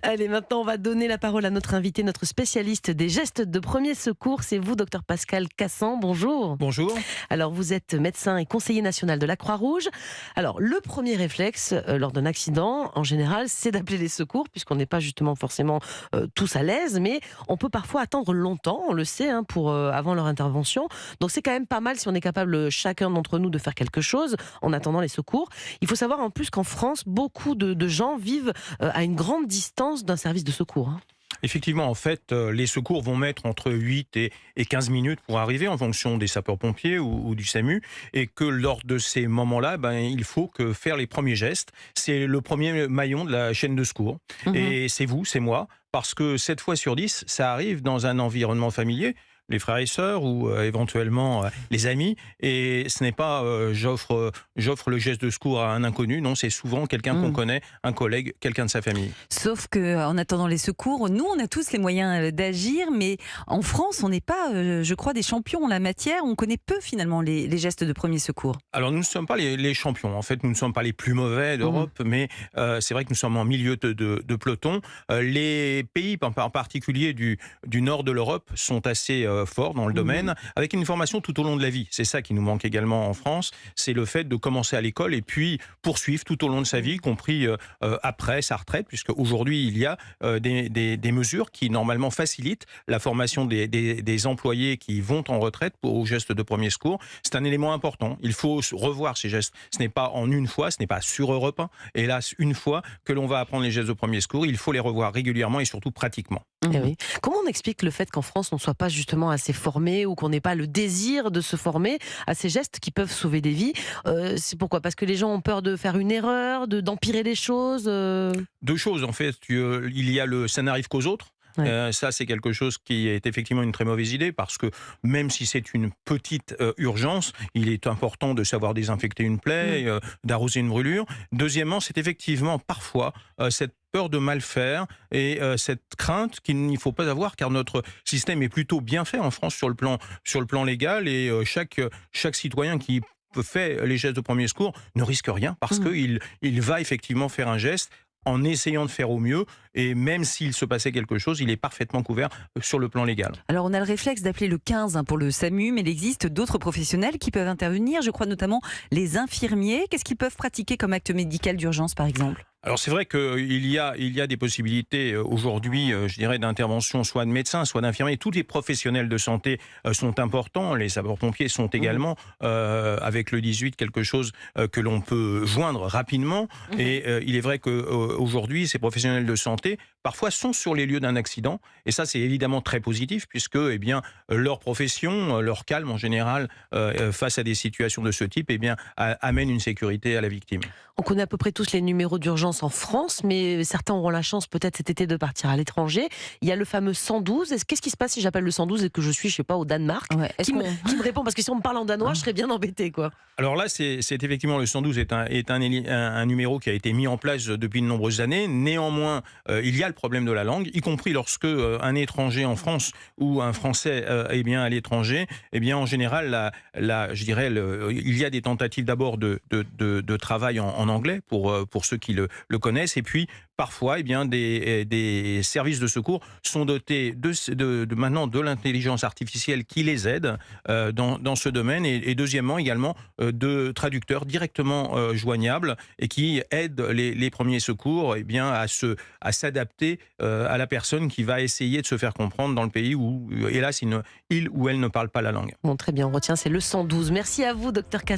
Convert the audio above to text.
Allez, maintenant, on va donner la parole à notre invité, notre spécialiste des gestes de premier secours. C'est vous, docteur Pascal Cassan. Bonjour. Bonjour. Alors, vous êtes médecin et conseiller national de la Croix-Rouge. Alors, le premier réflexe lors d'un accident, en général, c'est d'appeler les secours, puisqu'on n'est pas justement forcément tous à l'aise, mais on peut parfois attendre longtemps, on le sait, pour avant leur intervention. Donc, c'est quand même pas mal si on est capable, chacun d'entre nous, de faire quelque chose en attendant les secours. Il faut savoir en plus qu'en France, beaucoup de gens vivent à une grande distance d'un service de secours. Effectivement, en fait, les secours vont mettre entre 8 et 15 minutes pour arriver en fonction des sapeurs-pompiers ou du SAMU, et que lors de ces moments-là, il faut que faire les premiers gestes. C'est le premier maillon de la chaîne de secours. Et c'est vous, c'est moi, parce que 7 fois sur 10, ça arrive dans un environnement familier, les frères et sœurs ou éventuellement les amis, et ce n'est pas j'offre le geste de secours à un inconnu, non, c'est souvent quelqu'un qu'on connaît, un collègue, quelqu'un de sa famille. Sauf qu'en attendant les secours, nous on a tous les moyens d'agir, mais en France on n'est pas, je crois, des champions en la matière, on connaît peu finalement les gestes de premier secours. Alors nous ne sommes pas les champions, en fait nous ne sommes pas les plus mauvais d'Europe, mais c'est vrai que nous sommes en milieu de peloton. Les pays en particulier du nord de l'Europe sont assez forts dans le domaine, avec une formation tout au long de la vie. C'est ça qui nous manque également en France, c'est le fait de commencer à l'école et puis poursuivre tout au long de sa vie, y compris après sa retraite, puisque aujourd'hui il y a des mesures qui normalement facilitent la formation des employés qui vont en retraite aux gestes de premier secours. C'est un élément important. Il faut revoir ces gestes. Ce n'est pas en une fois, ce n'est pas sur Europe 1, hélas, une fois que l'on va apprendre les gestes de premier secours. Il faut les revoir régulièrement et surtout pratiquement. Eh oui. Comment on explique le fait qu'en France on ne soit pas justement assez formé, ou qu'on n'ait pas le désir de se former à ces gestes qui peuvent sauver des vies? C'est pourquoi? Parce que les gens ont peur de faire une erreur, d'empirer les choses. Deux choses en fait. Il y a ça n'arrive qu'aux autres. Ouais. Ça, c'est quelque chose qui est effectivement une très mauvaise idée, parce que même si c'est une petite urgence, il est important de savoir désinfecter une plaie, d'arroser une brûlure. Deuxièmement, c'est effectivement parfois cette peur de mal faire et cette crainte qu'il ne faut pas avoir, car notre système est plutôt bien fait en France sur le plan légal, et chaque citoyen qui fait les gestes de premier secours ne risque rien, parce qu'il va effectivement faire un geste en essayant de faire au mieux, et même s'il se passait quelque chose, il est parfaitement couvert sur le plan légal. Alors on a le réflexe d'appeler le 15 pour le SAMU, mais il existe d'autres professionnels qui peuvent intervenir, je crois notamment les infirmiers. Qu'est-ce qu'ils peuvent pratiquer comme acte médical d'urgence par exemple ? Alors c'est vrai qu'il y a des possibilités aujourd'hui, je dirais, d'intervention, soit de médecins, soit d'infirmiers. Tous les professionnels de santé sont importants. Les sapeurs-pompiers sont également, avec le 18, quelque chose que l'on peut joindre rapidement. Et il est vrai qu'aujourd'hui, ces professionnels de santé, parfois, sont sur les lieux d'un accident. Et ça, c'est évidemment très positif, puisque leur profession, leur calme en général, face à des situations de ce type, amène une sécurité à la victime. On connaît à peu près tous les numéros d'urgence en France, mais certains auront la chance peut-être cet été de partir à l'étranger. Il y a le fameux 112. Qu'est-ce qui se passe si j'appelle le 112 et que je suis, je sais pas, au Danemark? Qui me répond? Parce que si on me parle en danois, je serais bien embêtée, quoi. Alors là, c'est effectivement, le 112 est un numéro qui a été mis en place depuis de nombreuses années. Néanmoins, il y a le problème de la langue, y compris lorsque un étranger en France ou un Français à l'étranger, en général, il y a des tentatives d'abord de travail en anglais pour ceux qui le connaissent, et puis parfois des services de secours sont dotés maintenant de l'intelligence artificielle qui les aide dans ce domaine, et deuxièmement également de traducteurs directement joignables, et qui aident les premiers secours à s'adapter à la personne qui va essayer de se faire comprendre dans le pays où hélas il ou elle ne parle pas la langue. Bon, très bien, on retient, c'est le 112. Merci à vous, docteur Cassan.